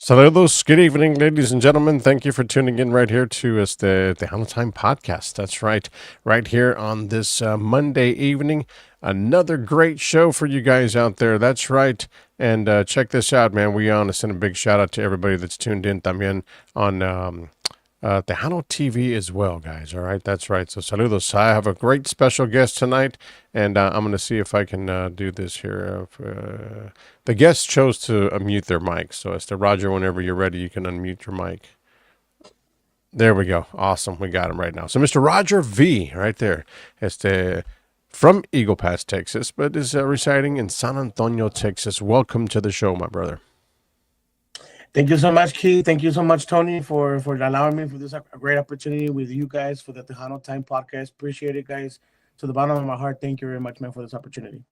Saludos. Good evening, ladies and gentlemen. Thank you for tuning in right here to the Tejano Time podcast. That's right here on this Monday evening. Another great show for you guys out there. That's right. And check this out, man. We want to send a big shout out to everybody that's tuned in también on Tejano TV as well, guys. All right, that's right. So saludos. I have a great special guest tonight, and I'm going to see if I can do this here. The guest chose to unmute their mic. So, Mr. Roger, whenever you're ready, you can unmute your mic. There we go. Awesome. We got him right now. So, Mr. Roger V, right there, from Eagle Pass, Texas, but is residing in San Antonio, Texas. Welcome to the show, my brother. Thank you so much, Keith. Thank you so much, Tony, for allowing me for this great opportunity with you guys for the Tejano Time podcast. Appreciate it, guys. To the bottom of my heart, thank you very much, man, for this opportunity.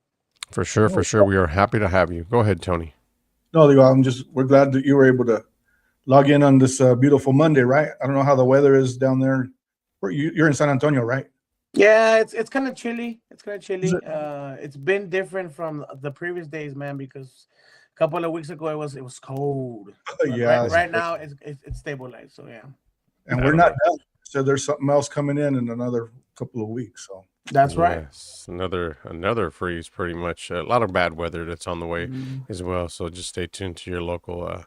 For sure, for sure. We are happy to have you. Go ahead, Tony. No, we're glad that you were able to log in on this beautiful Monday, right? I don't know how the weather is down there. You're in San Antonio, right? Yeah, it's kind of chilly. It's kind of chilly. It's been different from the previous days, man, because a couple of weeks ago it was cold. Yeah. Right now it's stabilized. So yeah. And we're not done. So there's something else coming in another couple of weeks. So that's right. Yes, another freeze, pretty much. A lot of bad weather that's on the way as well. So just stay tuned to your local.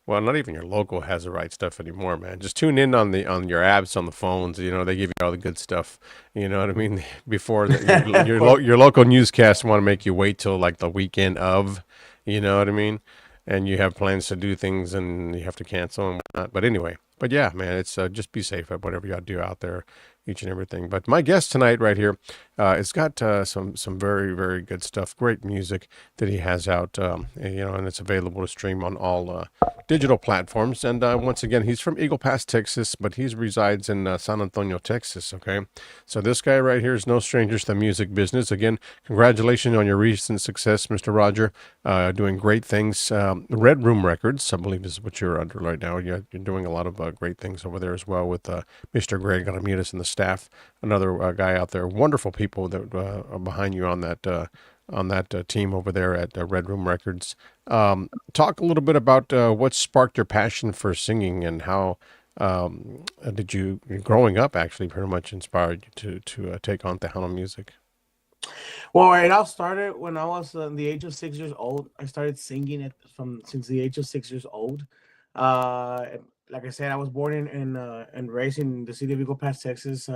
Well, not even your local has the right stuff anymore, man. Just tune in on your apps on the phones. You know, they give you all the good stuff. You know what I mean? Before your local newscasts want to make you wait till like the weekend of. You know what I mean? And you have plans to do things and you have to cancel and whatnot. But anyway, yeah, man, it's just be safe at whatever you do out there, each and everything. But my guest tonight right here, it's got some very, very good stuff, great music that he has out, and it's available to stream on all digital platforms. And once again, he's from Eagle Pass, Texas, but he resides in San Antonio, Texas. Okay, so this guy right here is no stranger to the music business. Again, congratulations on your recent success, Mr. Roger. Doing great things. Red Room Records, I believe, is what you're under right now. You're doing a lot of great things over there as well with Mr. Greg Ramirez and the staff. Another guy out there. Wonderful people that are behind you on that team over there at Red Room Records. Talk a little bit about what sparked your passion for singing and how did you, growing up, actually pretty much inspired you to take on Tejano music? Well, it all started when I was the age of 6 years old. I started singing it since the age of 6 years old. Uh, like I said, I was born in and raised in the city of Eagle Pass, Texas.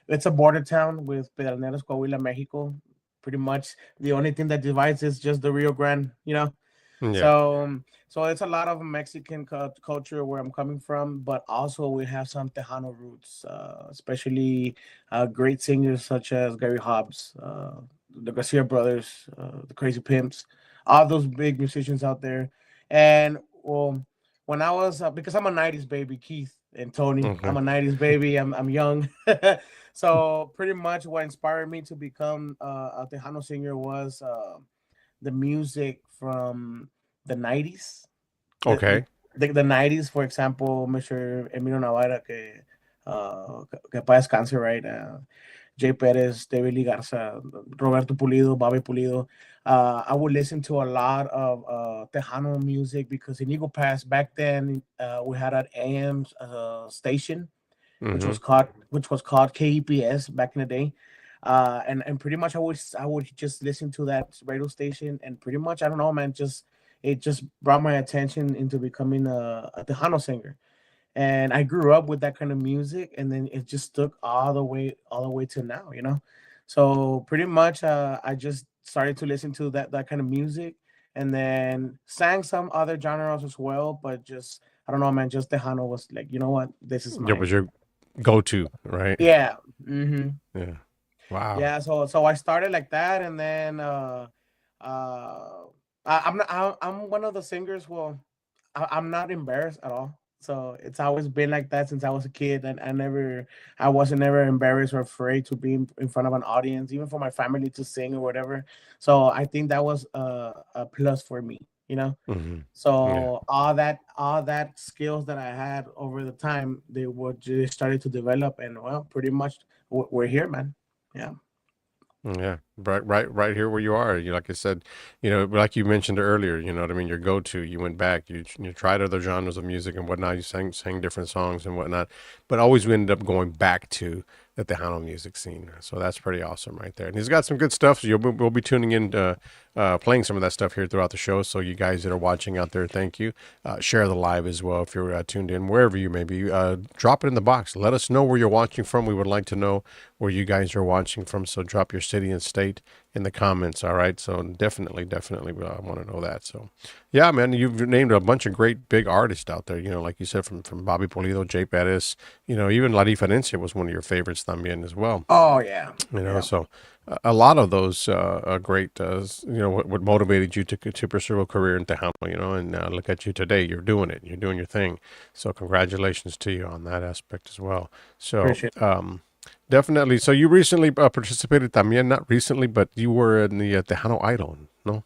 It's a border town with Pedernales, Coahuila, Mexico. Pretty much the only thing that divides is just the Rio Grande, you know. Yeah. So it's a lot of Mexican culture where I'm coming from, but also we have some Tejano roots, especially great singers such as Gary Hobbs, the Garcia brothers, the Crazy Pimps, all those big musicians out there. And well, when I was because I'm a '90s baby, Keith and Tony, Okay. I'm a '90s baby. I'm young, so pretty much what inspired me to become a Tejano singer was the music from the 90s. Okay. The 90s, for example, Mr. Emilio Navarra, que paz descanse, right? Jay Perez, David Lee Garza, Roberto Pulido, Bobby Pulido. I would listen to a lot of Tejano music because in Eagle Pass back then we had an AM station, which was called KEPS back in the day. And pretty much I would just listen to that radio station, and pretty much I don't know, man, it just brought my attention into becoming a Tejano singer. And I grew up with that kind of music, and then it just took all the way to now, you know. So pretty much I just started to listen to that kind of music, and then sang some other genres as well, but just I don't know, man, just Tejano was like, you know what, this is It was mine. your go-to, right? Yeah. Mm-hmm. Yeah. Wow. Yeah, so I started like that, and then uh, I'm not I'm one of the singers. Well, I'm not embarrassed at all. So it's always been like that since I was a kid, and I wasn't ever embarrassed or afraid to be in front of an audience, even for my family to sing or whatever. So I think that was a plus for me, you know. Hmm. Yeah. So all that skills that I had over the time, they started to develop, and well, pretty much we're here, man. Yeah. Yeah, right here where you are. You like I said, like you mentioned earlier. You know what I mean. Your go-to. You went back. You tried other genres of music and whatnot. You sang different songs and whatnot, but always we ended up going back to the Tejano music scene. So that's pretty awesome right there. And he's got some good stuff. So we'll be tuning in to playing some of that stuff here throughout the show. So you guys that are watching out there, thank you. Share the live as well if you're tuned in wherever you may be. Drop it in the box. Let us know where you're watching from. We would like to know where you guys are watching from. So drop your city and state in the comments. All right. So definitely, I want to know that. So yeah, man, you've named a bunch of great big artists out there. Like you said, from Bobby Pulido, Jay Perez, even La Diferencia was one of your favorites también as well. Oh yeah, So a lot of those great, what motivated you to pursue a career in Tejano, and look at you today. You're doing it. You're doing your thing. So congratulations to you on that aspect as well. So, appreciate it. definitely. So you recently participated también, not recently, but you were in the Tejano Idol, no?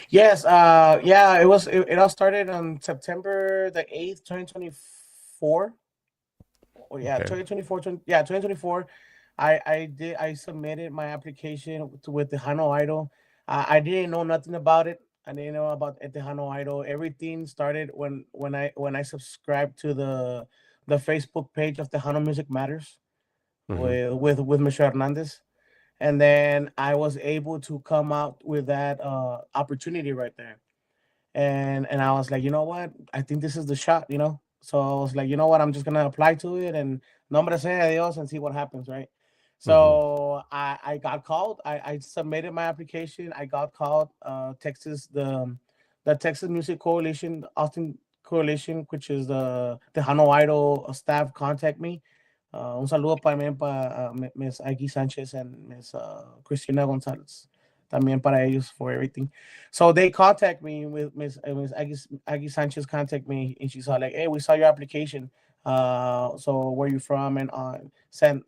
Yes, yeah, it all started on September the 8th, 2024. Oh yeah, Okay. 2024, 2024. I submitted my application with the Hano Idol. I didn't know nothing about it. I didn't know about the Hano Idol. Everything started when I subscribed to the Facebook page of the Hano Music Matters Mm-hmm. with Michelle Hernandez. And then I was able to come out with that opportunity right there. And I was like, you know what? I think this is the shot. So I was like, you know what? I'm just gonna apply to it and nombre sea Dios and see what happens, right? Mm-hmm. So I got called. I submitted my application. I got called. The Texas Music Coalition, Austin Coalition, which is the Tejano Idol staff, contact me. Un saludo también para Miss Aggie Sanchez and Miss Cristina Gonzalez. También para ellos for everything. So they contact me with Miss Aggie Sanchez contact me and she's all like, "Hey, we saw your application. So where you from and send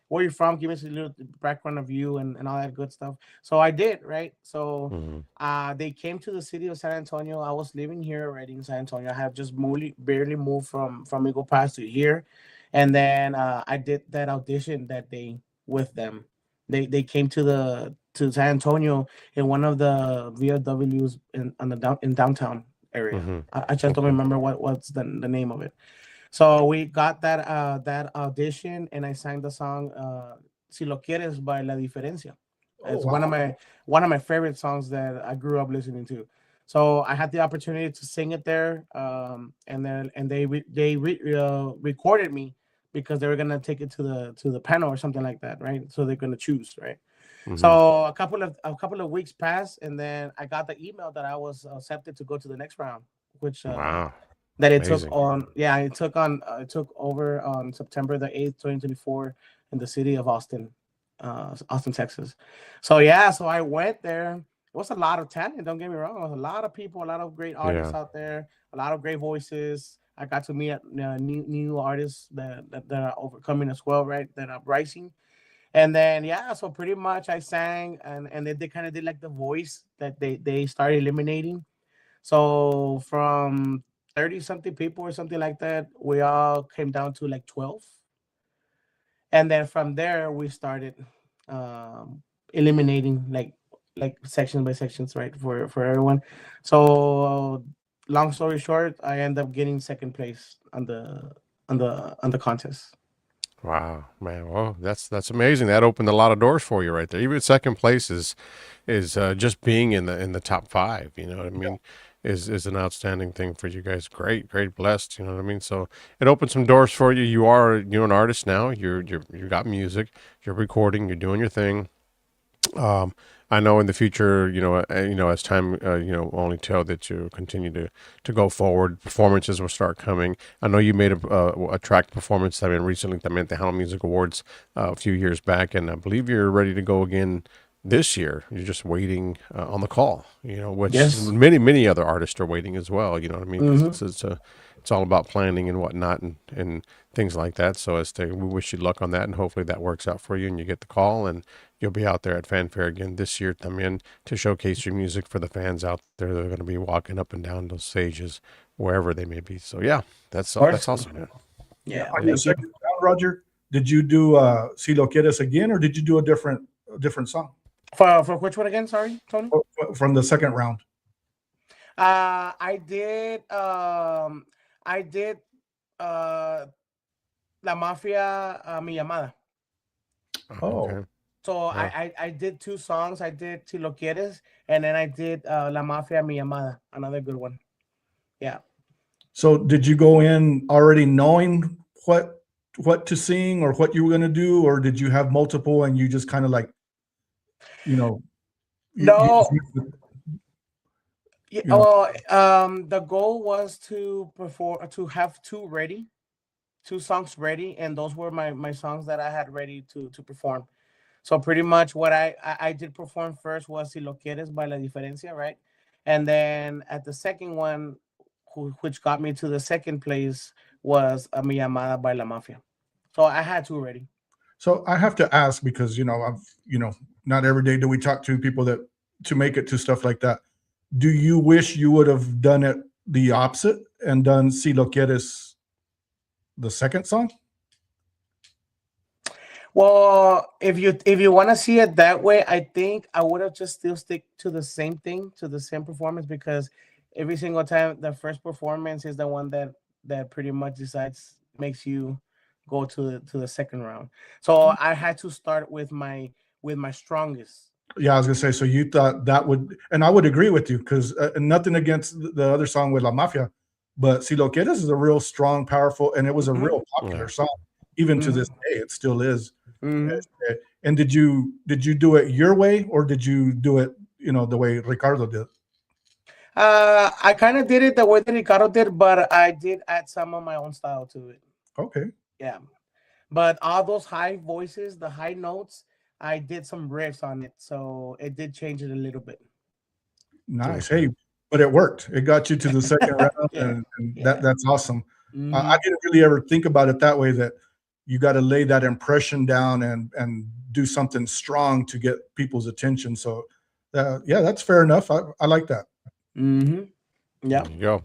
where you from? Give us a little background of you and all that good stuff." So I did, right? So Mm-hmm. they came to the city of San Antonio. I was living here already in San Antonio. I have just barely moved from Eagle Pass to here, and then I did that audition that day with them. They came to San Antonio in one of the VFWs in downtown area. Mm-hmm. I just don't Okay. remember what's the name of it. So we got that audition, and I sang the song "Si Lo Quieres" by La Diferencia. Oh It's wow. one of my favorite songs that I grew up listening to. So I had the opportunity to sing it there, and they recorded me because they were gonna take it to the panel or something like that, right? So they're gonna choose, right? Mm-hmm. So a couple of weeks passed, and then I got the email that I was accepted to go to the next round, which Wow. that it took Amazing. on. Yeah, it took over on September the 8th, 2024, in the city of Austin, Austin, Texas. So yeah, so I went there. It was a lot of talent. Don't get me wrong. It was a lot of people, a lot of great artists Yeah. out there, a lot of great voices. I got to meet new artists that are overcoming as well, right? That are rising. And then yeah, so pretty much I sang, and they kind of did like the voice that they started eliminating. So from 30 something people or something like that, we all came down to like 12. And then from there we started um eliminating like section by sections, right, for everyone. So long story short, I end up getting second place on the contest. Wow, man. Well, that's amazing. That opened a lot of doors for you right there. Even second place is just being in the top five. You know what I mean? Is an outstanding thing for you guys. Great, blessed. You know what I mean? So it opened some doors for you. You're an artist now. You got music. You're recording. You're doing your thing. Um, I know in the future, as time, only tell that you continue to go forward. Performances will start coming. I know you made a track performance. I mean, recently, I meant the Hound Music Awards a few years back, and I believe you're ready to go again this year. You're just waiting on the call. Which Yes. many other artists are waiting as well. You know what I mean? Because Hmm. it's all about planning and whatnot and things like that. So we wish you luck on that, and hopefully that works out for you, and you get the call and you'll be out there at Fanfare again this year también to showcase your music for the fans out there that are going to be walking up and down those stages wherever they may be. So yeah, Of course. that's awesome, man. Yeah. Yeah, On your thank you. second round, Roger, did you do Si Lo Quieres again, or did you do a different different song For which one again? Sorry, Tony. from the second round? I did. I did. La Mafia, Mi Llamada. Oh. Okay. So Yeah. I did 2 songs. I did Si Lo Quieres, and then I did La Mafia, Mi Llamada, another good one. Yeah. So did you go in already knowing what to sing or what you were going to do, or did you have multiple and you just kind of like, you know, No. you Yeah, know? the goal was to perform, to have 2 ready, 2 songs ready, and those were my songs that I had ready to perform. So pretty much what I did perform first was Si Lo Quieres by La Diferencia, right? And then at the second one, which got me to the second place, was Mi Llamada by La Mafia. So I had 2 ready. So I have to ask because not every day do we talk to people that to make it to stuff like that. Do you wish you would have done it the opposite and done Si Lo Quieres the second song? Well, if you want to see it that way, I think I would have just still stick to the same thing, to the same performance, because every single time the first performance is the one that pretty much makes you go to the second round. So I had to start with my strongest. Yeah, I was gonna say. So you thought that would, and I would agree with you because nothing against the other song with La Mafia, but Si Lo Quieres is a real strong, powerful, and it was a real popular song. Even to this day, it still is. And did you do it your way or did you do it the way Ricardo did? I kind of did it the way that Ricardo did, but I did add some of my own style to it. Okay. Yeah, but all those high voices, the high notes, I did some riffs on it, so it did change it a little bit. Nice. Hey, but it worked. It got you to the second round, and that's awesome. I didn't really ever think about it that way, that you got to lay that impression down and do something strong to get people's attention. So, yeah, that's fair enough. I like that. Yeah. There you go.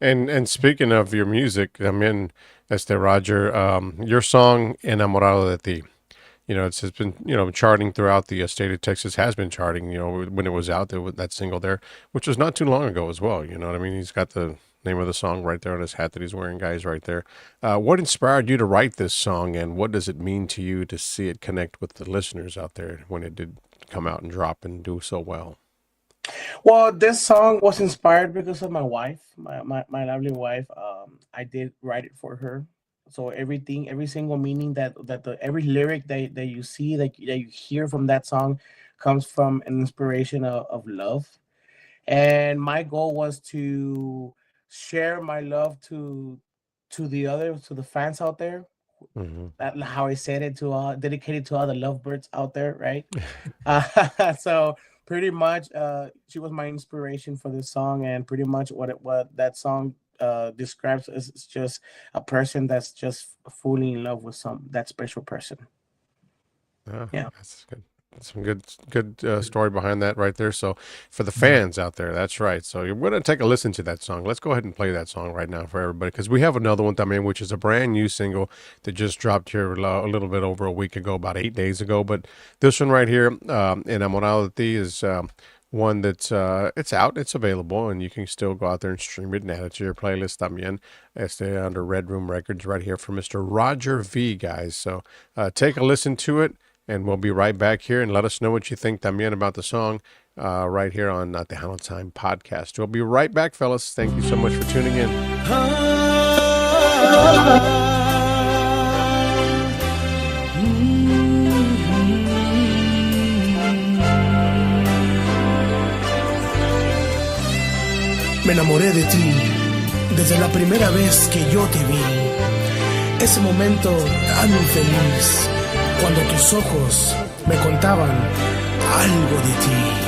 And speaking of your music, I mean, Roger, your song "Enamorado de Ti," it's been charting throughout the state of Texas. Has been charting, when it was out there with that single there, which was not too long ago as well. You know what I mean? He's got the name of the song right there on his hat that he's wearing, guys, right there. What inspired you to write this song, and what does it mean to you to see it connect with the listeners out there when it did come out and drop and do so well? Well, this song was inspired because of my wife, my lovely wife. I did write it for her. So every single meaning every lyric that you see, that you hear from that song, comes from an inspiration of love. And my goal was to share my love to the fans out there. That how I said it, to dedicated to all the lovebirds out there, right? So pretty much, she was my inspiration for this song, and pretty much what that song describes is just a person that's just fully in love with that special person. Yeah, that's good. Some good story behind that right there. So for the fans out there, that's right. So you're going to take a listen to that song. Let's go ahead and play that song right now for everybody, because we have another one, también, which is a brand new single that just dropped here a little bit over a week ago, about 8 days ago. But this one right here, Enamorado de Ti, is one that's it's out, it's available, and you can still go out there and stream it and add it to your playlist también. Under Red Room Records right here for Mr. Roger V, guys. So take a listen to it. And we'll be right back here, and let us know what you think también about the song right here on Tejano Time Podcast. We'll be right back, fellas. Thank you so much for tuning in. Me enamoré de ti desde la primera vez que yo te vi. Ese momento tan infeliz, cuando tus ojos me contaban algo de ti.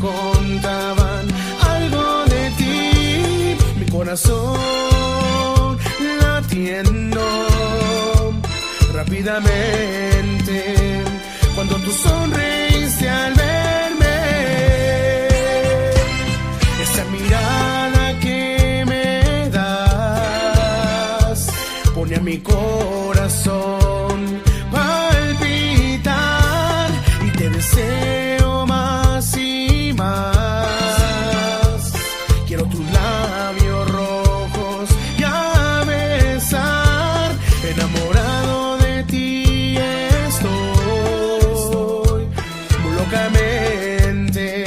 contaban algo de ti, mi corazón latiendo rápidamente cuando tú sonreíste al verme. Esa mirada que me das pone a mi corazón palpitar y te deseo más y más. Quiero tus labios rojos ya besar, enamorado de ti estoy locamente.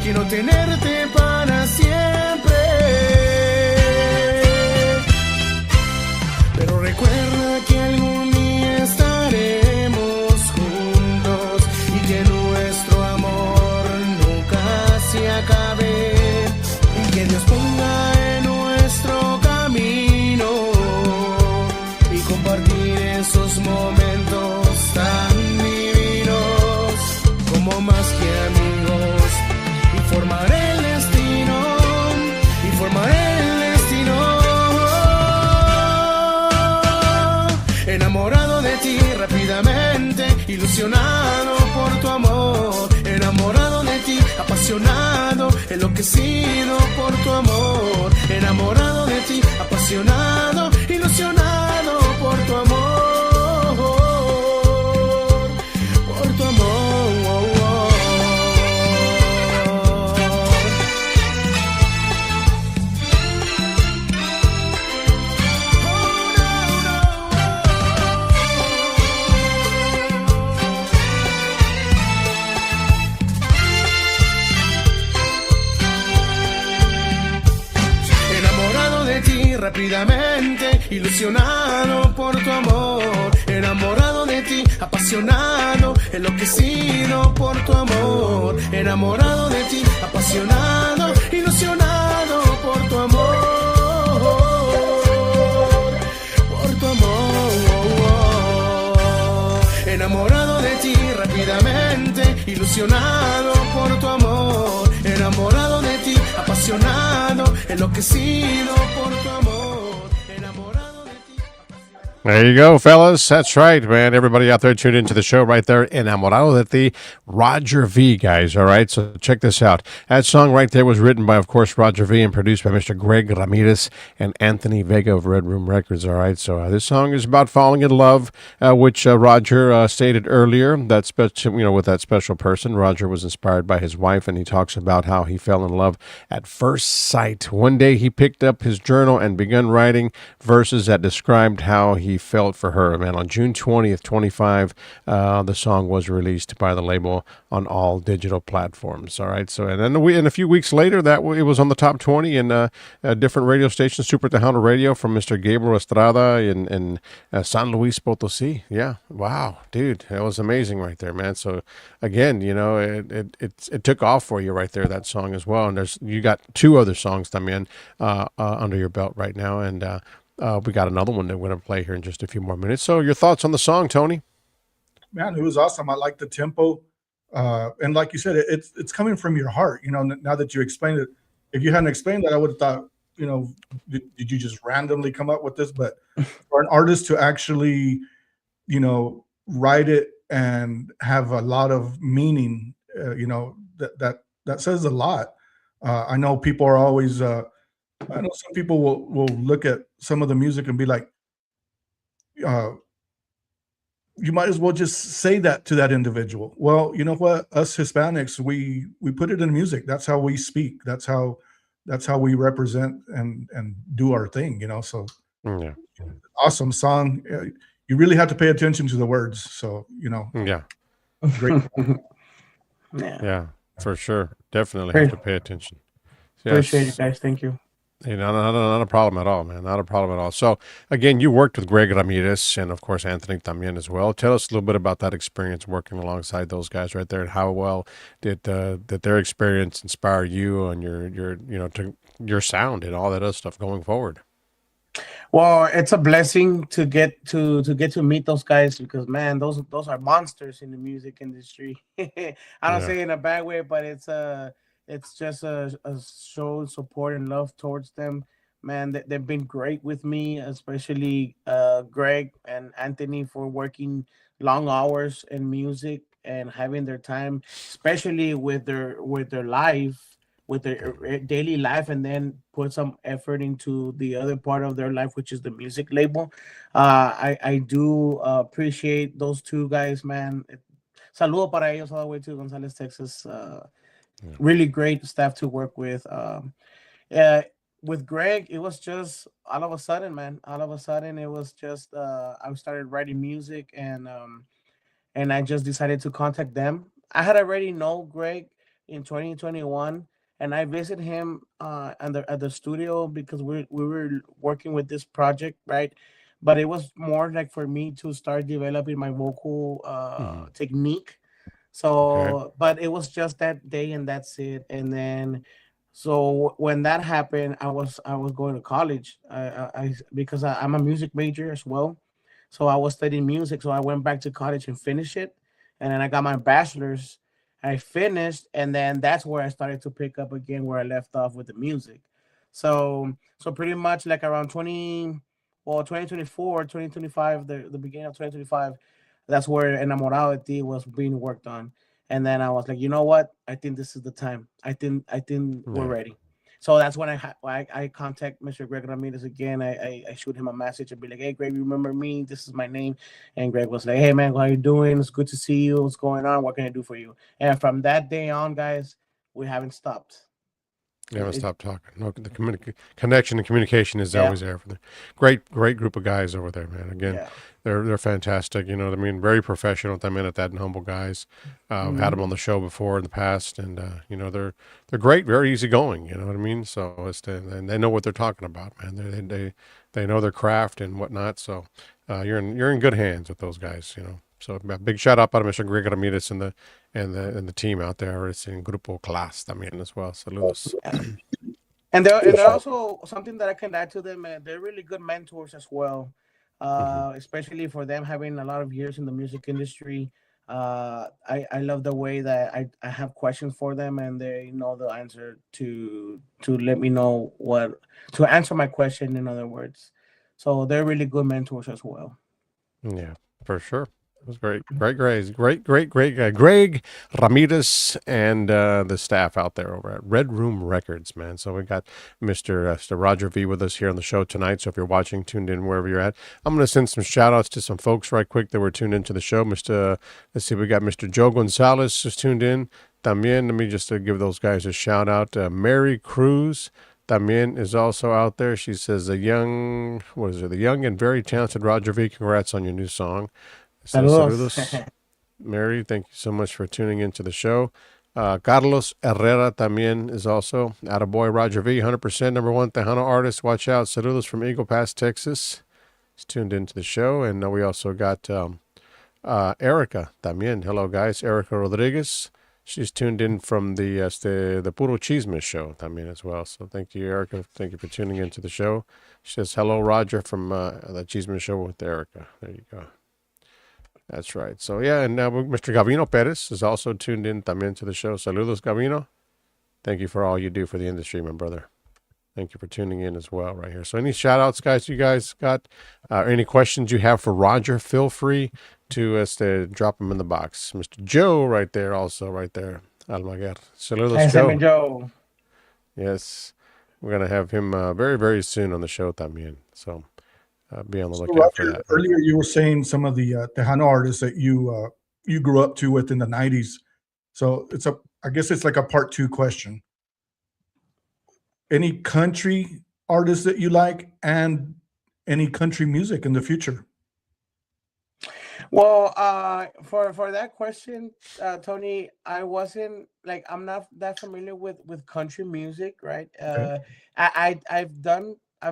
Quiero tenerte para siempre. Pero recuerda que algún día estaremos juntos y que nuestro amor nunca se acabe. Y que Dios ponga en nuestro camino y compartir esos momentos tan divinos como más que amigos. Y formar el destino, y formar el destino. Enamorado de ti rápidamente, ilusionado por tu amor. Enamorado de ti, apasionado, enloquecido por tu amor. Enamorado de ti, apasionado, ilusionado por tu amor. Por tu amor. Enamorado de ti rápidamente, ilusionado por tu amor. Enamorado de ti, apasionado, enloquecido por tu amor. Enamorado de ti, apasionado, ilusionado por tu amor. Por tu amor. Enamorado de ti rápidamente, ilusionado por tu amor. Enamorado de ti, apasionado, enloquecido por tu amor. Enamorado de ti, apasionado. There you go, fellas. That's right, man. Everybody out there tuned into the show right there. Enamorado de ti, Roger V, guys. All right, so check this out. That song right there was written by, of course, Roger V and produced by Mr. Greg Ramirez and Anthony Vega of Red Room Records. All right, so this song is about falling in love, which Roger stated earlier. That with that special person, Roger was inspired by his wife, and he talks about how he fell in love at first sight. One day, he picked up his journal and began writing verses that described how he felt for her. Man, on June 20th, 25, the song was released by the label on all digital platforms. All right, so and then a few weeks later, it was on the top 20 in different radio stations, Super Tejano Radio from Mr. Gabriel Estrada in San Luis Potosí. Yeah, wow, dude, that was amazing right there, man. So again, it took off for you right there, that song as well. And you got two other songs también under your belt right now, and we got another one that we're going to play here in just a few more minutes. So your thoughts on the song, Tony? Man, it was awesome. I like the tempo. And like you said, it's coming from your heart. Now that you explained it, if you hadn't explained that, I would have thought, did you just randomly come up with this? But for an artist to actually, write it and have a lot of meaning, that says a lot. I know people are always, I know some people will look at some of the music and be like, you might as well just say that to that individual. Well, you know what? Us Hispanics, we put it in music. That's how we speak. That's how we represent and do our thing. So Yeah. awesome song. You really have to pay attention to the words. So Yeah. great. Yeah, for sure. Definitely Great. have to pay attention. Appreciate it, guys. Thank you. Hey, not a problem at all, man. Not a problem at all. So, again, you worked with Greg Ramirez and, of course, Anthony también as well. Tell us a little bit about that experience working alongside those guys right there, and how well did their experience inspire you and your sound and all that other stuff going forward. Well, it's a blessing to get to meet those guys because man, those are monsters in the music industry. I don't Yeah. say it in a bad way, but it's just a show of support and love towards them. Man, they've been great with me, especially Greg and Anthony for working long hours in music and having their time, especially with their life with their daily life and then put some effort into the other part of their life, which is the music label. I do appreciate those two guys, man. Saludo para ellos all the way to Gonzales, Texas. Yeah. Really great staff to work with. Uh, with Greg, it was just all of a sudden, man. All of a sudden, it was just I started writing music and I just decided to contact them. I had already know Greg in 2021, and I visited him at the studio because we were working with this project, right? But it was more like for me to start developing my vocal Hmm. technique. Okay. So, but it was just that day, and that's it. And then, so when that happened, I was going to college. Because I'm a music major as well, so I was studying music. So I went back to college and finished it, and then I got my bachelor's. I finished, and then that's where I started to pick up again where I left off with the music. So pretty much like around 2024, 2025, the beginning of 2025, that's where Enamorado de Ti was being worked on. And then I was like, you know what? I think this is the time. I think we're Yeah. ready. So that's when I contact Mr. Greg Ramirez again. I shoot him a message and be like, hey, Greg, remember me? This is my name. And Greg was like, hey, man, how you doing? It's good to see you. What's going on? What can I do for you? And from that day on, guys, we haven't stopped. You haven't It, stopped talking. No, the connection and communication is yeah, always there for them. Great group of guys over there, man. Again, yeah. they're fantastic. You know what I mean? Very professional. I mean, at that and humble guys. I've had them on Mhm. the show before in the past, and you know they're great. Very easygoing. You know what I mean? So and they know what they're talking about, man. They know their craft and whatnot. So you're in good hands with those guys. You know. So a big shout out to Mr. Greg Ramirez and the team out there. It's in Grupo Class también as well. Saludos. Yeah. And they're also something that I can add to them. They're really good mentors as well, Hmm. especially for them having a lot of years in the music industry. I love the way that I have questions for them and they know the answer to let me know what to answer my question. In other words, so they're really good mentors as well. Yeah, for sure. It was great guy. Greg Ramirez and the staff out there over at Red Room Records, man. So we got Mr. Roger V with us here on the show tonight. So if you're watching, tuned in wherever you're at, I'm going to send some shout outs to some folks right quick that were tuned into the show. Let's see, we got Mr. Joe Gonzalez just tuned in. También, let me just give those guys a shout out. Mary Cruz. También is also out there. She says, the young and very talented Roger V. Congrats on your new song. So, Saludos. saludos, Mary. Thank you so much for tuning into the show. Carlos Herrera también is also Attaboy Roger V, 100% number one Tejano artist. Watch out. Saludos from Eagle Pass, Texas. He's tuned into the show. And we also got Erica también. Hello, guys. Erica Rodriguez. She's tuned in from the Puro Chisme show también as well. So thank you, Erica. Thank you for tuning into the show. She says, hello, Roger, from the Chisme show with Erica. There you go. That's right. So yeah, and now Mr. Gavino Perez is also tuned in también to the show. Saludos, Gavino. Thank you for all you do for the industry, my brother. Thank you for tuning in as well right here. So any shout outs, guys, you guys got? Any questions you have for Roger, feel free to drop them in the box. Mr. Joe right there also, right there. Almaguer. Saludos, Ese Joe. Joe. Yes. We're going to have him very, very soon on the show también. So be on the So lookout for Roger, that. earlier you were saying some of the Tejano artists that you grew up to with in the '90s. So I guess it's like a part two question. Any country artists that you like and any country music in the future? Well, for that question, Tony, I wasn't like I'm not that familiar with country music, right? Okay. I've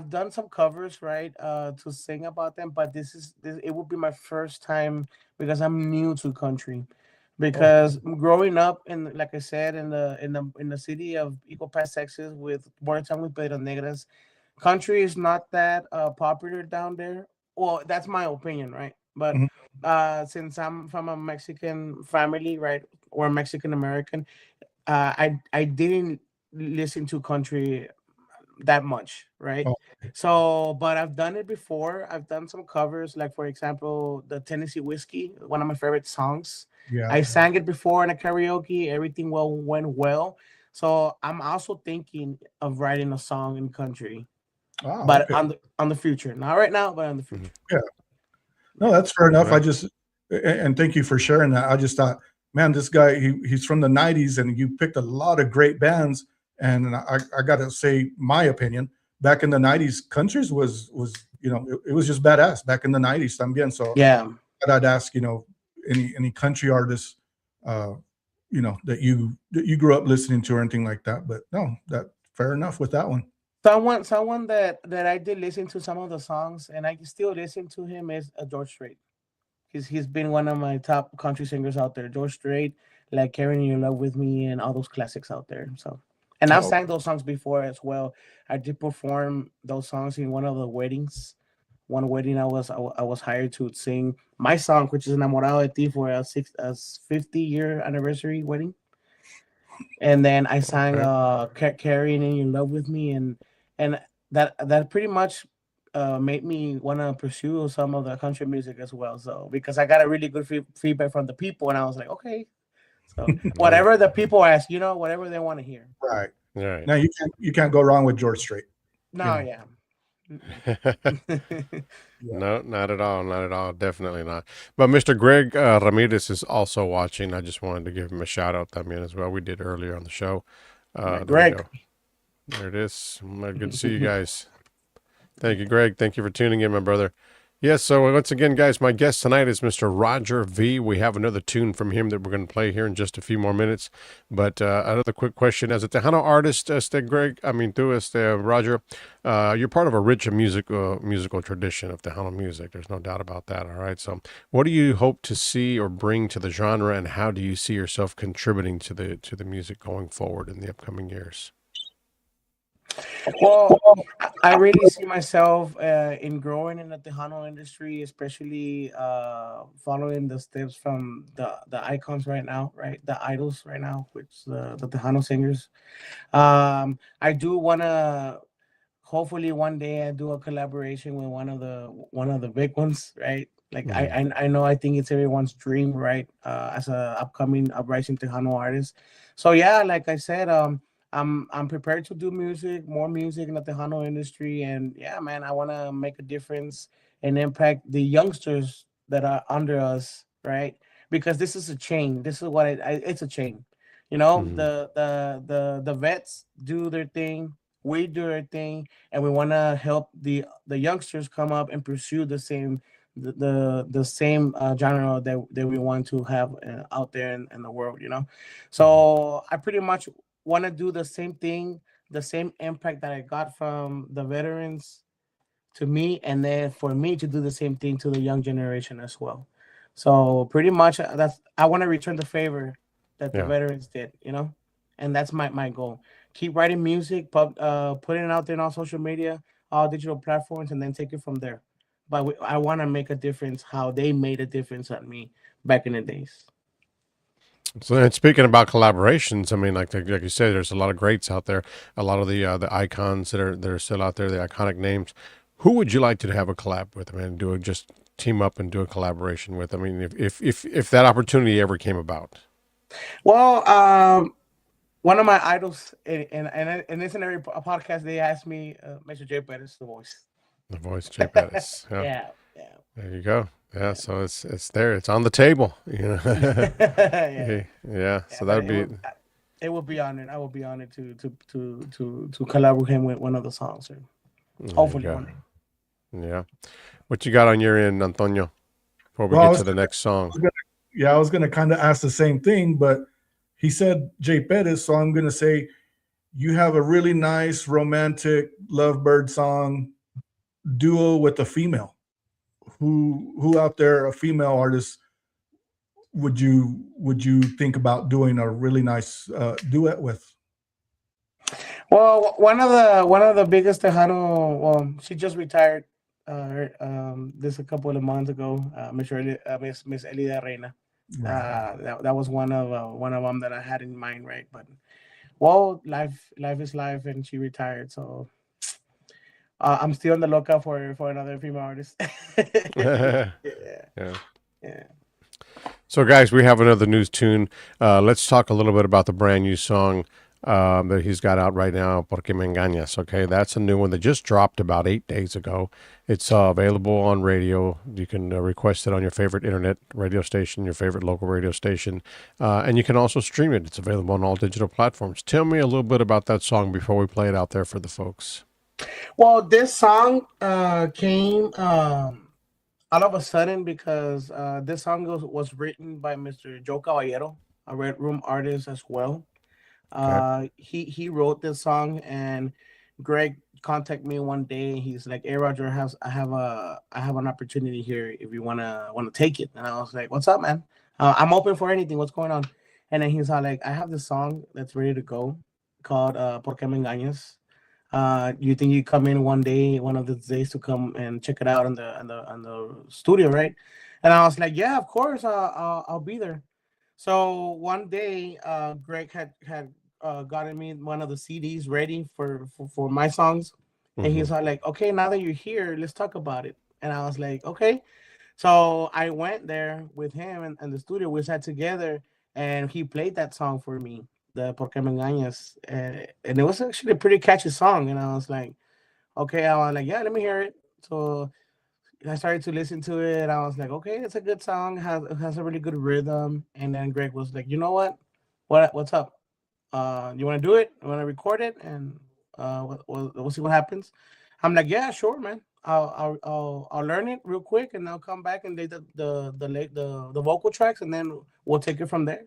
done some covers, right, to sing about them, but this it would be my first time because I'm new to country. Oh, Because growing up in, like I said, in the city of Eagle Pass, Texas, with born time with Pedro Negras, country is not that popular down there. Well, that's my opinion, right? But Mhm. since I'm from a Mexican family, right, or Mexican American, I didn't listen to country that much, right? Oh, So, but I've done it before. I've done some covers, like for example, the Tennessee Whiskey, one of my favorite songs. yeah. I sang it before in a karaoke. Everything went well. So I'm also thinking of writing a song in country, Oh, but okay. on the future, not right now, but on the Mhm. future. Yeah. No, that's fair enough. Right. And thank you for sharing that. I just thought, man, this guy, he's from the 90s and you picked a lot of great bands. And I got to say my opinion, back in the 90s, countries it was just badass back in the 90s también. So Yeah. I'd ask, any country artists, uh, that you grew up listening to or anything like that. But no, that fair enough with that one. Someone that I did listen to some of the songs, and I can still listen to him is George Strait. He's been one of my top country singers out there. George Strait, like "Carrying Your Love with Me" and all those classics out there. So, and I've Oh, sang those songs before as well. I did perform those songs in one of the weddings. One wedding, I was hired to sing my song, which is "Enamorado de Ti" for a 50-year anniversary wedding. And then I sang Okay. "Carrying in Your Love with Me," and that pretty much made me want to pursue some of the country music as well. So because I got a really good feedback from the people, and I was like, okay, so Yeah. whatever the people ask, whatever they want to hear. right. Right. Now you can't go wrong with George Strait. No, yeah. Yeah. No, not at all. Not at all. Definitely not. But Mr. Greg Ramirez is also watching. I just wanted to give him a shout out también as well. We did earlier on the show. There we Greg. go. There it is. Good to see you guys. Thank you, Greg. Thank you for tuning in, my brother. Yes, so once again, guys, my guest tonight is Mr. Roger V. We have another tune from him that we're going to play here in just a few more minutes. But another quick question. As a Tejano artist, Roger, you're part of a rich musical tradition of Tejano music. There's no doubt about that, all right? So what do you hope to see or bring to the genre, and how do you see yourself contributing to the music going forward in the upcoming years? Well, I really see myself in growing in the Tejano industry, especially following the steps from the icons right now, right? The idols right now, which the Tejano singers. I do want to hopefully one day I do a collaboration with one of the big ones, right? Like I know I think it's everyone's dream, right? As a upcoming uprising Tejano artist. So yeah, like I said, I'm prepared to do more music in the Tejano industry, and yeah, man, I want to make a difference and impact the youngsters that are under us, right? Because this is a chain. This is what it's a chain. Mm-hmm. The vets do their thing, we do our thing, and we want to help the youngsters come up and pursue the same genre that we want to have out there in the world. So I pretty much want to do the same thing, the same impact that I got from the veterans to me, and then for me to do the same thing to the young generation as well. So pretty much that's I want to return the favor that the Yeah. veterans did, and that's my goal. Keep writing music, putting it out there on social media, all digital platforms, and then take it from there. But I want to make a difference how they made a difference on me back in the days. So, and speaking about collaborations, I mean, like you said, there's a lot of greats out there, a lot of the icons that are still out there, the iconic names. Who would you like to have a collab with? I mean, just team up and do a collaboration with. I mean, if that opportunity ever came about. Well, one of my idols, and it's in every podcast, they ask me, Mr. J. Pettis, the voice. The voice, Jay Pettis. Yeah, Yeah, yeah. there you go. Yeah, so it's there. It's on the table. Yeah. Yeah. Yeah, So that but would be. it would be honored. I would be honored to collab with him with one of the songs. There you Hopefully go. one day. Yeah. What you got on your end, Antonio? Before we Well, get to the next song. I was gonna kind of ask the same thing, but he said Jay Pettis, so I'm gonna say you have a really nice romantic lovebird song duo with a female. Who out there, a female artist, would you think about doing a really nice duet with? Well, one of the biggest Tejano. Well, she just retired. This a couple of months ago. Miss Elida Reina. Right. That was one of them that I had in mind, right? But well, life is life, and she retired. So I'm still on the lookout for another female artist. Yeah. Yeah, yeah. So, guys, we have another news tune. Let's talk a little bit about the brand new song that he's got out right now, Porque Me Engañas. Okay, that's a new one that just dropped about 8 days ago. It's available on radio. You can request it on your favorite internet radio station, your favorite local radio station, and you can also stream it. It's available on all digital platforms. Tell me a little bit about that song before we play it out there for the folks. Well, this song came all of a sudden because this song was written by Mr. Joe Caballero, a Red Room artist as well. Okay. He wrote this song, and Greg contacted me one day. He's like, "Hey Roger, I have an opportunity here. If you wanna take it." And I was like, "What's up, man? I'm open for anything. What's going on?" And then he's all like, "I have this song that's ready to go, called "Por qué me engañas." You think you come in one of the days to come and check it out on the studio, right? And I was like, "Yeah, of course, I'll be there." So one day, Greg had gotten me one of the CDs ready for my songs, and Mm-hmm. he's like, "Okay, now that you're here, let's talk about it." And I was like, "Okay." So I went there with him and the studio. We sat together, and he played that song for me, the Porque Me Engañas, and it was actually a pretty catchy song. And I was like, "Okay," I was like, "Yeah, let me hear it." So I started to listen to it. I was like, okay, it's a good song. It has a really good rhythm. And then Greg was like, you know what? What's up? You want to do it? You want to record it? And we'll see what happens. I'm like, yeah, sure, man. I'll learn it real quick, and I'll come back and lay the vocal tracks, and then we'll take it from there.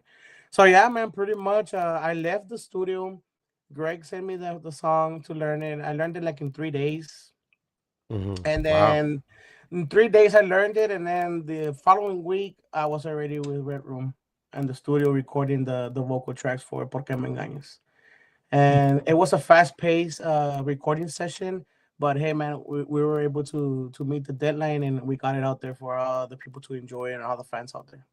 So yeah, man, pretty much. I left the studio. Greg sent me the song to learn it. I learned it like in 3 days, Mm-hmm. and Wow. then in 3 days I learned it, and then the following week I was already with Red Room and the studio recording the vocal tracks for Porque Me Engañas. And it was a fast-paced recording session, but hey, man, we were able to meet the deadline, and we got it out there for all the people to enjoy and all the fans out there.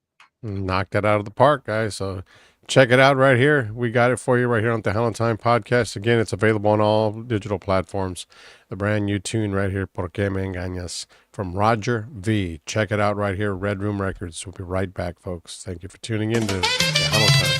Knocked that out of the park, guys. So check it out right here. We got it for you right here on the Time Podcast. Again, it's available on all digital platforms. The brand new tune right here, Por qué me engañas, from Roger V. Check it out right here, Red Room Records. We'll be right back, folks. Thank you for tuning in to Tejano Time.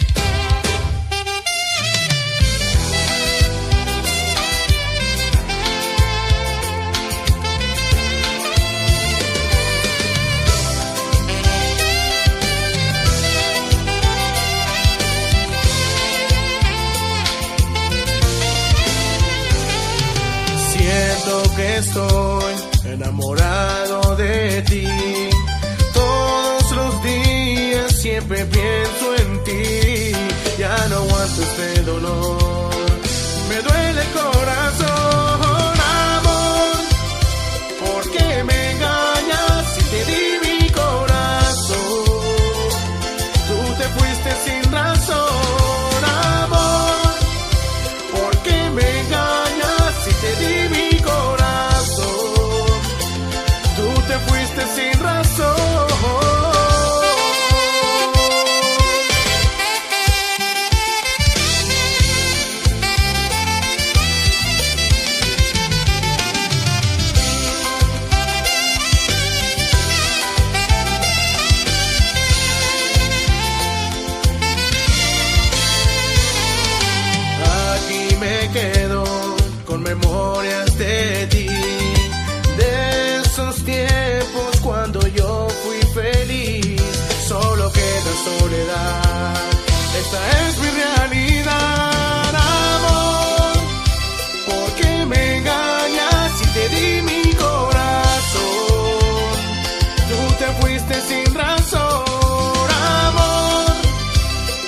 Siento que estoy enamorado de ti. Todos los días siempre pienso en ti. Ya no aguanto este dolor. Me duele el corazón, amor. ¿Por qué me engañas si te di mi corazón? Tú te fuiste sin razón, amor. ¿Por qué me engañas si te di mi corazón? Tú te fuiste sin razón. Aquí me quedo con memorias de ti, de esos tiempos cuando yo fui feliz. Solo queda soledad, esta es mi realidad, amor. ¿Por qué me engañas si te di mi corazón? Tú te fuiste sin razón, amor.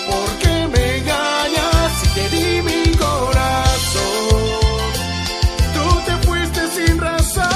¿Por qué me engañas si te di mi corazón? Tú te fuiste sin razón.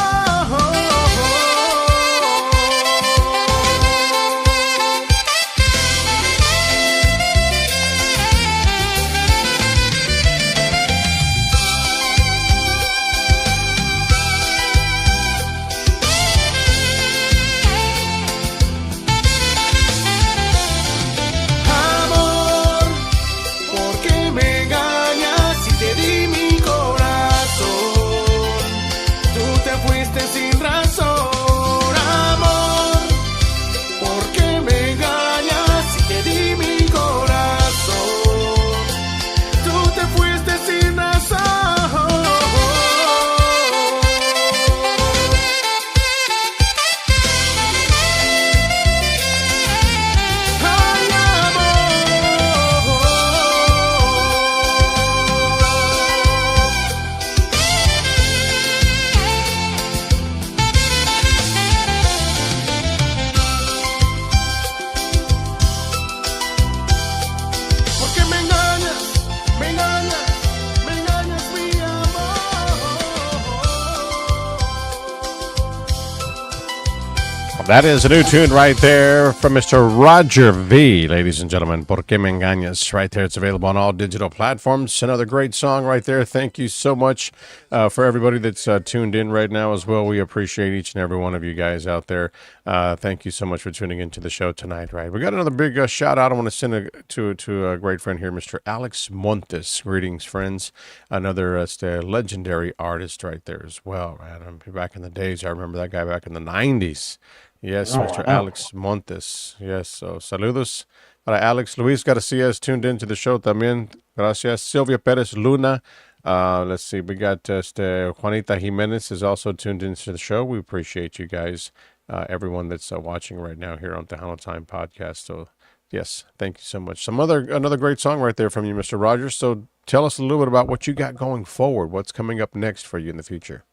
That is a new tune right there from Mr. Roger V, ladies and gentlemen. Por qué me engañas? Right there. It's available on all digital platforms. Another great song right there. Thank you so much for everybody that's tuned in right now as well. We appreciate each and every one of you guys out there. Thank you so much for tuning into the show tonight, right? We got another big shout out. I want to send to a great friend here, Mr. Alex Montes. Greetings, friends. Another legendary artist right there as well, right? Back in the days, I remember that guy back in the 90s. Yes, Mr. Alex Montes. Yes, so saludos para Alex. Luis Garcia is tuned into the show también. Gracias. Silvia Perez Luna. Let's see, we got Juanita Jimenez is also tuned into the show. We appreciate you guys, everyone that's watching right now here on Tejano Time Podcast. So, yes, thank you so much. Another great song right there from you, Mr. Rogers. So, tell us a little bit about what you got going forward. What's coming up next for you in the future?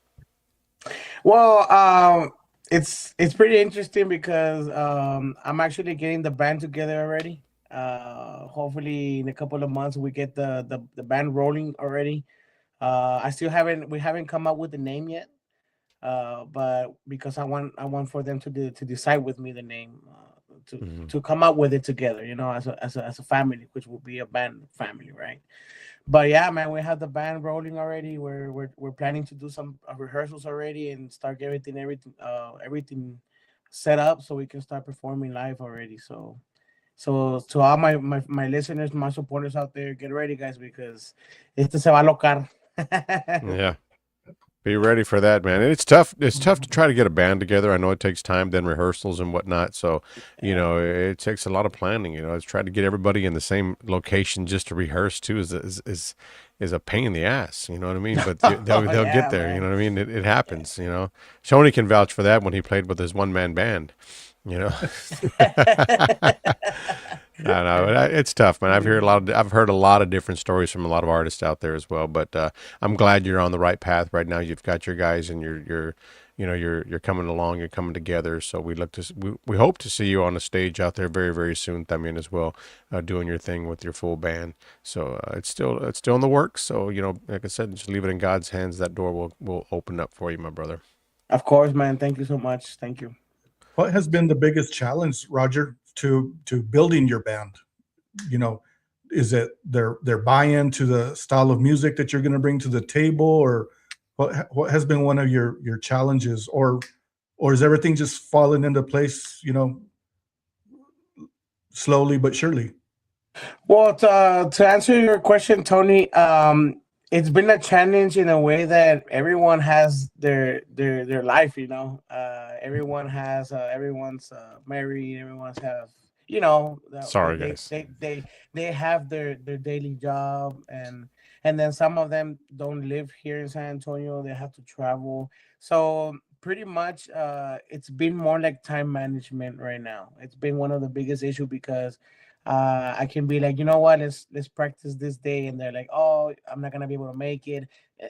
Well, it's pretty interesting because I'm actually getting the band together already. Hopefully in a couple of months we get the band rolling already. We haven't come up with the name yet. But because I want for them to decide with me the name, to come up with it together, as a family, which will be a band family, right? But yeah, man, we have the band rolling already. We're planning to do some rehearsals already and start everything set up so we can start performing live already. So to all my listeners, my supporters out there, get ready, guys, because esto se va a locar. Yeah. Be ready for that, man. And it's tough. It's tough to try to get a band together. I know it takes time, then rehearsals and whatnot. So, it takes a lot of planning. It's trying to get everybody in the same location just to rehearse too is a pain in the ass. You know what I mean? But they'll get there. Man. You know what I mean? It happens. Tony can vouch for that when he played with his one-man band. I know it's tough, man. I've heard a lot of different stories from a lot of artists out there as well. But I'm glad you're on the right path right now. You've got your guys, and you're coming along. You're coming together. So we hope to see you on the stage out there very, very soon. También as well, doing your thing with your full band. So it's still in the works. So like I said, just leave it in God's hands. That door will open up for you, my brother. Of course, man. Thank you so much. Thank you. What has been the biggest challenge, Roger, to building your band? Is it their buy-in to the style of music that you're going to bring to the table, or what has been one of your challenges, or is everything just falling into place, slowly but surely? Well, to answer your question, Tony, it's been a challenge in a way that everyone has their life, everyone has everyone's married, everyone's have sorry guys, they have their daily job, and then some of them don't live here in San Antonio, they have to travel. So pretty much it's been more like time management right now. It's been one of the biggest issue because I can be like, what, let's practice this day, and they're like, oh, I'm not gonna be able to make it,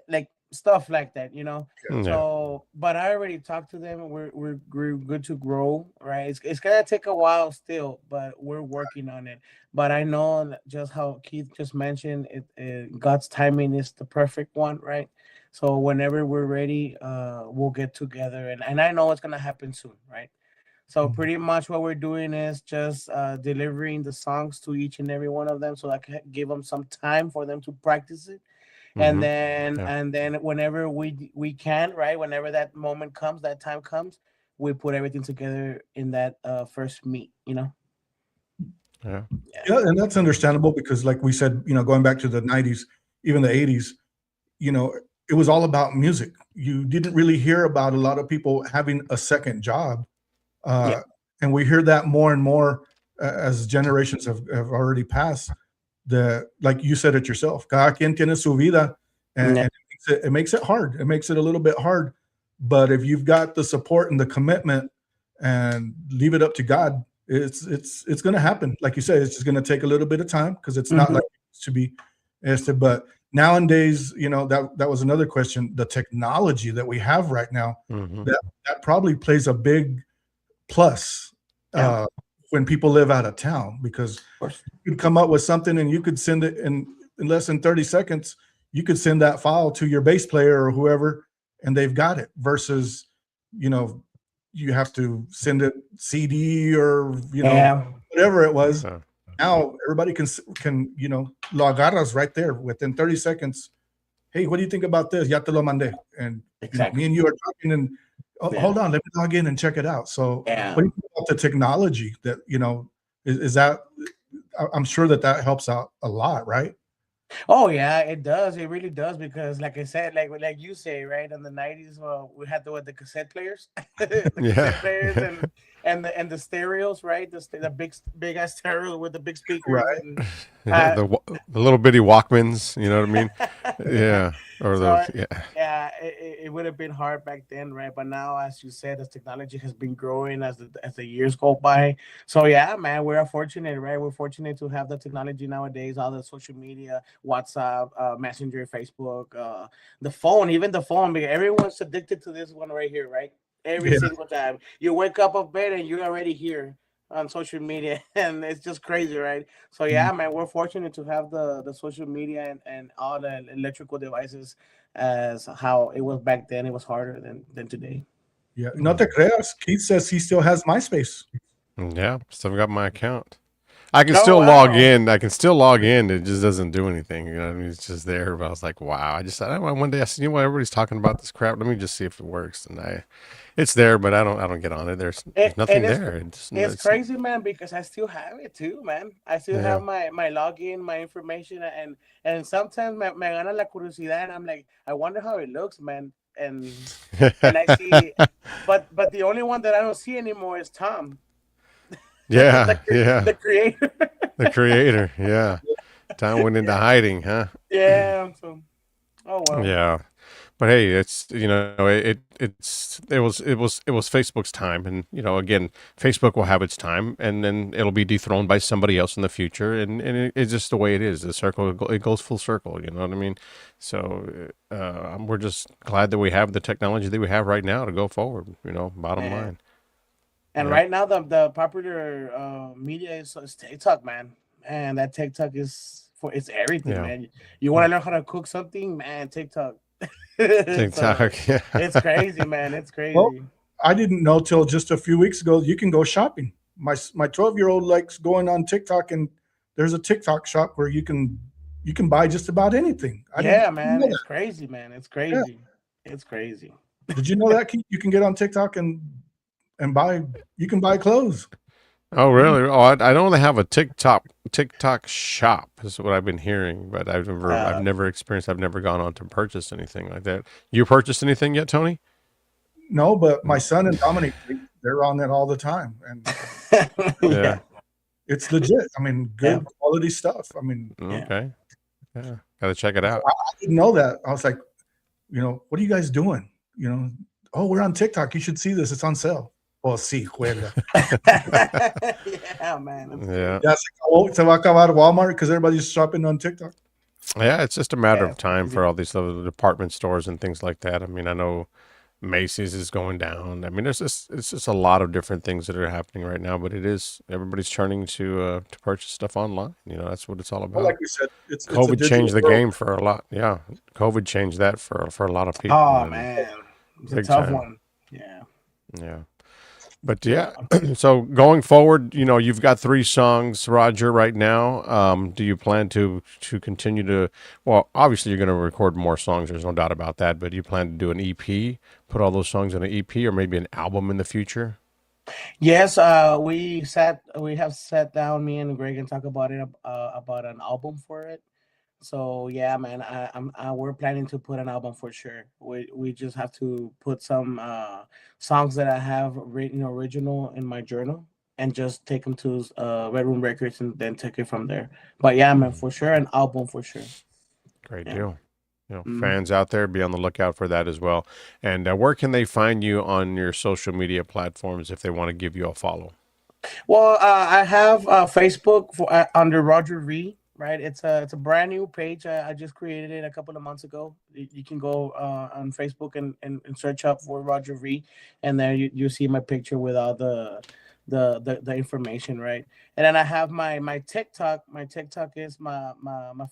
like stuff like that, Yeah. So, but I already talked to them. We're good to grow, right? It's gonna take a while still, but we're working on it. But I know just how Keith just mentioned it, God's timing is the perfect one, right? So whenever we're ready, we'll get together, and I know it's gonna happen soon, right? So pretty much what we're doing is just delivering the songs to each and every one of them, so I can give them some time for them to practice it, and then whenever we can, right? Whenever that moment comes, that time comes, we put everything together in that first meet. Yeah, and that's understandable because, like we said, going back to the 90s, even the 80s, it was all about music. You didn't really hear about a lot of people having a second job. And we hear that more and more as generations have already passed. Like you said it yourself, cada quien tiene su vida, and it makes it hard. It makes it a little bit hard. But if you've got the support and the commitment, and leave it up to God, it's going to happen. Like you said, it's just going to take a little bit of time because it's not like it used to be. But nowadays, that was another question. The technology that we have right now, that probably plays a big plus when people live out of town, because you could come up with something and you could send it in less than 30 seconds. You could send that file to your bass player or whoever, and they've got it, versus you have to send it CD or Yeah. whatever it was. So, Now everybody can lo agarras right there within 30 seconds. Hey, what do you think about this? Ya te lo mandé. And Exactly. me and you are talking and Yeah. hold on, let me log in and check it out. So Yeah. what do you think about the technology that, is that, I'm sure that helps out a lot, right? Oh yeah, it does. It really does because, like I said, like you say, right in the '90s, we had the cassette players, the cassette yeah, players, yeah, and the stereos, right? The big ass stereo with the big speakers, Right. and yeah. The little bitty Walkmans. You know what I mean? yeah. Yeah, or So those. Yeah, yeah, it would have been hard back then, right? But now, as you said, as technology has been growing as the years go by. So yeah, man, we're fortunate, right? We're fortunate to have the technology nowadays, all the social media, WhatsApp, Messenger, Facebook, the phone, even the phone, because everyone's addicted to this one right here, right? Every Yeah. single time you wake up of bed and you're already here on social media, and it's just crazy, right? So yeah, man, we're fortunate to have the social media and all the electrical devices as how it was back then. It was harder than today. Yeah. No te creas. Keith says he still has MySpace. yeah. Still got my account. I can Oh still log wow. in. I can still log in. It just doesn't do anything. You know what I mean? It's just there. But I was like, wow. One day I said, you know what? Everybody's talking about this crap. Let me just see if it works. And it's there, but I don't get on it. There's And nothing there. it's crazy, man, because I still have it too, man. I still yeah. have my login, my information, and sometimes me gana la curiosidad, and I'm like, I wonder how it looks, man. And I see, but the only one that I don't see anymore is Tom, yeah, yeah. the creator. The creator. Yeah. Time went into hiding, huh? Yeah. So, oh well. Yeah. But hey, it's it was Facebook's time, and again, Facebook will have its time, and then it'll be dethroned by somebody else in the future, and it's just the way it is. The circle, it goes full circle. You know what I mean? So we're just glad that we have the technology that we have right now to go forward. Bottom Yeah. line. And Yeah. right now, the popular media is TikTok, man. Man, that TikTok is for it's everything, Yeah. man. You want to learn how to cook something, man? TikTok. So TikTok. Yeah. it's crazy, man. It's Well, crazy. I didn't know till just a few weeks ago you can go shopping. My 12-year-old likes going on TikTok, and there's a TikTok shop where you can buy just about anything. I didn't Yeah, man. know It's that. crazy, man. It's Yeah. crazy. It's crazy. Did you know that, Keith? You can get on TikTok and buy. You can buy clothes. Oh, really? Oh, I don't have a TikTok shop. Is what I've been hearing, but I've Uh, never experienced. I've never gone on to purchase anything like that. You purchased anything yet, Tony? No, but my Mm. son and Dominic, they're on it all the time, and Yeah. yeah, it's legit. I mean, yeah, good quality stuff. I mean, yeah. Okay. Yeah. Gotta check it out. I didn't know that. I was like, what are you guys doing? Oh, we're on TikTok. You should see this. It's on sale. Oh, sí, juega. Yeah, man. That's Yeah. crazy. Ya se va a acabar Walmart because everybody's shopping on TikTok. Yeah. It's just a matter Yeah, of it's time for crazy. all these other department stores and things like that. I mean, I know Macy's is going down. I mean, it's just a lot of different things that are happening right now, but everybody's turning to purchase stuff online. That's what it's all Well, like about. we said, it's a COVID digital changed the world. game for a lot. Yeah, COVID changed that for a lot of people, Oh and man, it's a big tough time. one. Yeah, Yeah, but yeah. yeah. So going forward, you've got 3 songs, Roger, right now. Do you plan to continue to? Well, obviously you're going to record more songs. There's no doubt about that. But do you plan to do an EP, put all those songs in an EP, or maybe an album in the future? Yes, we have sat down, me and Greg, and talk about it, about an album for it. So yeah, man, we're planning to put an album for sure. We just have to put some songs that I have written original in my journal and just take them to Red Room Records and then take it from there. But yeah, man, for sure, an album for sure. Great Yeah. deal. Mhm. Fans out there, be on the lookout for that as well. And where can they find you on your social media platforms if they want to give you a follow? Well, I have Facebook for under Roger V. Right, it's a brand new page. I just created it a couple of months ago. You can go on Facebook and search up for Roger V, and there you see my picture with all the information, right? And then I have my TikTok. My TikTok is my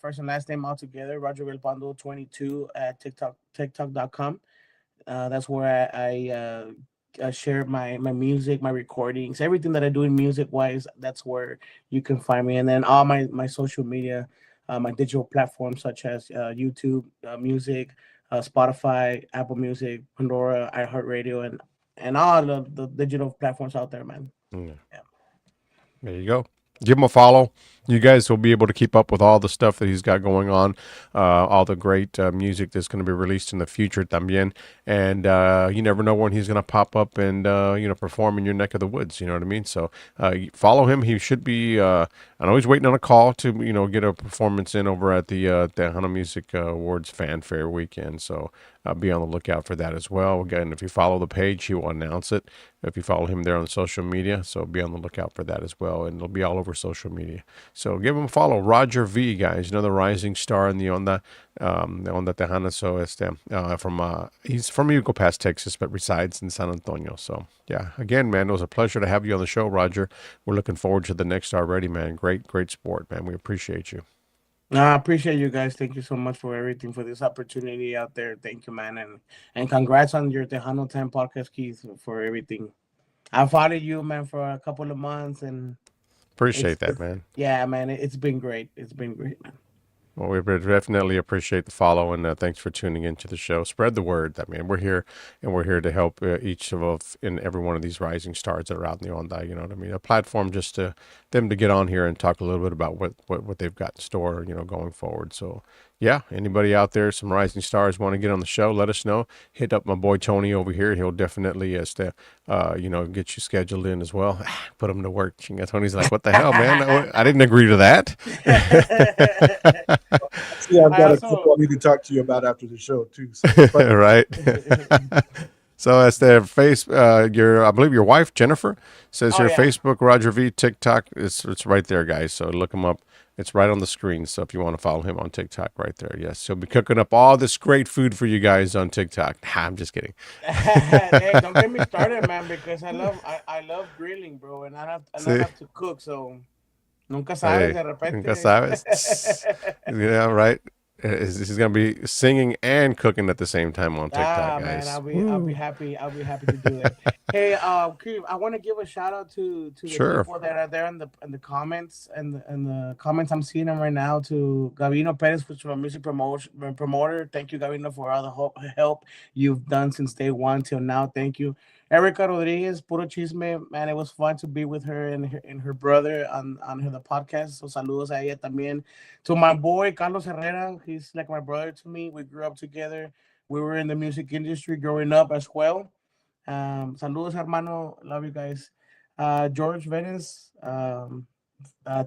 first and last name all together. Roger Vilpando 22 at TikTok.com. That's where I share my music, my recordings, everything that I do in music wise. That's where you can find me. And then all my social media, my digital platforms such as YouTube, Music, Spotify, Apple Music, Pandora, iHeartRadio, and all the digital platforms out there, man. Yeah. Yeah. There you go. Give him a follow. You guys will be able to keep up with all the stuff that he's got going on, all the great music that's going to be released in the future también. And you never know when he's going to pop up and, perform in your neck of the woods. You know what I mean? So follow him. He should be, I know he's waiting on a call to, get a performance in over at the Tejano Music Awards Fanfare weekend. So be on the lookout for that as well. Again, if you follow the page, he will announce it. If you follow him there on social media, so be on the lookout for that as well. And it'll be all over social media. So give him a follow. Roger V, guys, another rising star in the Onda Tejana. So he's from Yucatan Pass, Texas, but resides in San Antonio. So yeah, again, man, it was a pleasure to have you on the show, Roger. We're looking forward to the next already, man. Great sport, man. We appreciate you. I appreciate you guys. Thank you so much for everything, for this opportunity out there. Thank you, man, and congrats on your Tejano 10 podcast, Keith, for everything. I followed you, man, for a couple of months, and Appreciate that, man. Yeah, man, it's been great. It's been great, man. Well, we definitely appreciate the follow, and thanks for tuning into the show. Spread the word. I mean, we're here, and we're here to help each of us in every one of these rising stars that are out in the Onda. You know what I mean? A platform just to them to get on here and talk a little bit about what they've got in store, going forward. So, yeah, anybody out there, some rising stars want to get on the show, let us know. Hit up my boy Tony over here. He'll definitely get you scheduled in as well. Put him to work. Tony's like, what the hell, man? I didn't agree to that. See, I've got a couple I need to talk to you about after the show too. So. Right. So as the I believe your wife Jennifer says Facebook, Roger V, TikTok. It's right there, guys. So look him up. It's right on the screen. So if you want to follow him on TikTok, right there. Yes, he'll be cooking up all this great food for you guys on TikTok. I'm just kidding. Hey, don't get me started, man, because I love grilling, bro, and I have to cook. So nunca sabes, de repente. Nunca sabes. Yeah, right. He's gonna be singing and cooking at the same time on TikTok, guys. Man, I'll be happy to do that. Hey, Keith, I want to give a shout out to the people that are there in the comments and the comments I'm seeing them right now. To Gavino Perez, which is a music promoter. Thank you, Gavino, for all the help you've done since day one till now. Thank you. Erica Rodriguez, Puro Chisme, man, it was fun to be with her and her brother on the podcast. So saludos a ella también. To my boy Carlos Herrera, he's like my brother to me. We grew up together. We were in the music industry growing up as well. Saludos, hermano. Love you guys. George Venice,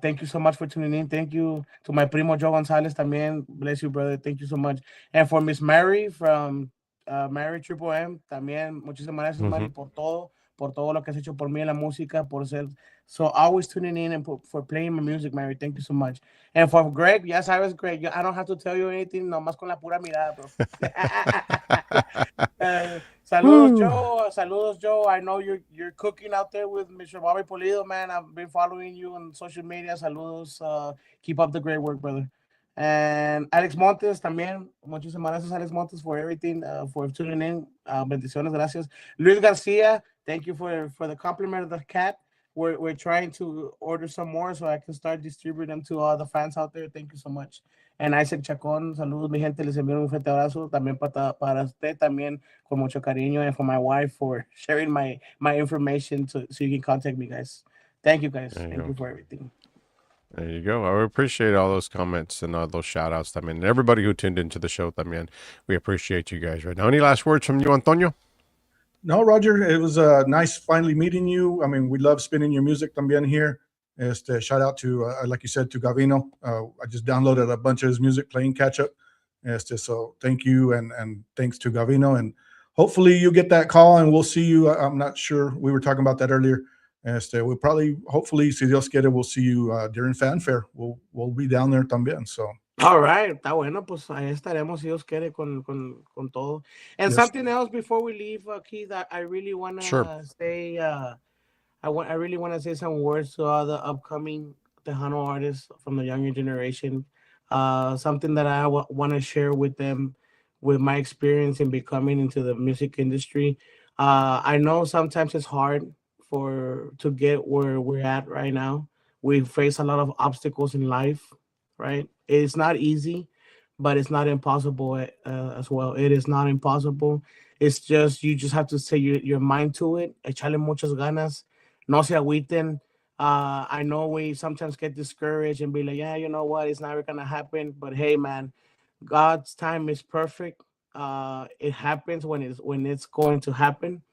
thank you so much for tuning in. Thank you to my primo Joe Gonzalez también. Bless you, brother. Thank you so much. And for Miss Mary from Mary Triple M, también muchísimas gracias, Mary, por todo lo que has hecho por mí en la música, por ser so always tuning in and for playing my music, Mary. Thank you so much. And for Greg, yes, I was Greg. I don't have to tell you anything, nomás con la pura mirada, bro. Saludos, Joe. I know you're cooking out there with Mr. Bobby Pulido, man. I've been following you on social media. Saludos. Keep up the great work, brother. And Alex Montes también. Muchísimas gracias, Alex Montes, for everything, for tuning in. Bendiciones, gracias. Luis Garcia, thank you for the compliment of the cat. We're trying to order some more so I can start distributing them to all the fans out there. Thank you so much. And Isaac Chacón, saludos, mi gente. Les envío un fuerte abrazo. También para usted, también con mucho cariño. And for my wife for sharing my information so you can contact me, guys. Thank you, guys. Thank you for everything. There you go. I appreciate all those comments and all those shout outs. I mean, everybody who tuned into the show, I mean, we appreciate you guys right now. Any last words from you, Antonio? No, Roger, it was nice finally meeting you. I mean, we love spinning your music también here. Shout out to, like you said, to Gavino. I just downloaded a bunch of his music, playing catch up. So thank you, and thanks to Gavino. And hopefully you get that call and we'll see you. I'm not sure. We were talking about that earlier. We'll probably, hopefully, si Dios quiere, we'll see you during Fanfare. We'll be down there también. So. All right, está bueno, pues ahí estaremos, si Dios quiere, con todo. And something else before we leave, Keith, I really want to say, I really want to say some words to all the upcoming Tejano artists from the younger generation. Something that I want to share with them, with my experience in becoming into the music industry. I know sometimes it's hard to get where we're at right now. We face a lot of obstacles in life, right? It's not easy, but it's not impossible as well. It is not impossible. It's just you just have to set your mind to it. Echarle muchas ganas. No se agüiten. I know we sometimes get discouraged and be like, yeah, you know what, it's never gonna happen. But hey, man, God's time is perfect. It happens when it's going to happen.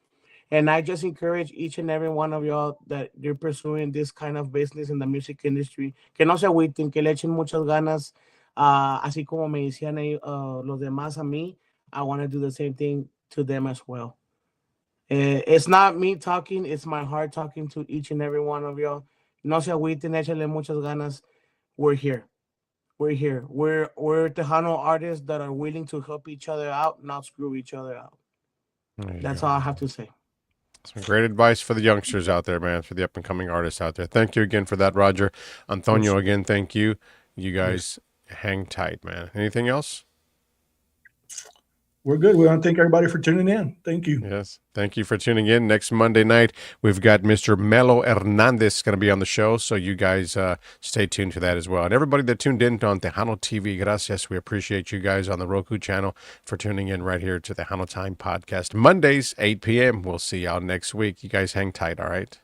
And I just encourage each and every one of y'all that you're pursuing this kind of business in the music industry. Que no se agüiten, que le echen muchas ganas. Así como me decían los demás a mí, I want to do the same thing to them as well. It's not me talking, it's my heart talking to each and every one of y'all. No se agüiten, échale muchas ganas. We're here. We're here. We're Tejano artists that are willing to help each other out, not screw each other out. That's all I have to say. Some great advice for the youngsters out there, man, for the up and coming artists out there. Thank you again for that, Roger. Antonio, again, thank you. You guys hang tight, man. Anything else? We're good. We want to thank everybody for tuning in. Thank you. Yes. Thank you for tuning in. Next Monday night, we've got Mr. Melo Hernandez going to be on the show. So you guys stay tuned for that as well. And everybody that tuned in on Tejano TV, gracias. We appreciate you guys on the Roku channel for tuning in right here to the Tejano Time podcast. Mondays, 8 p.m. We'll see y'all next week. You guys hang tight, all right?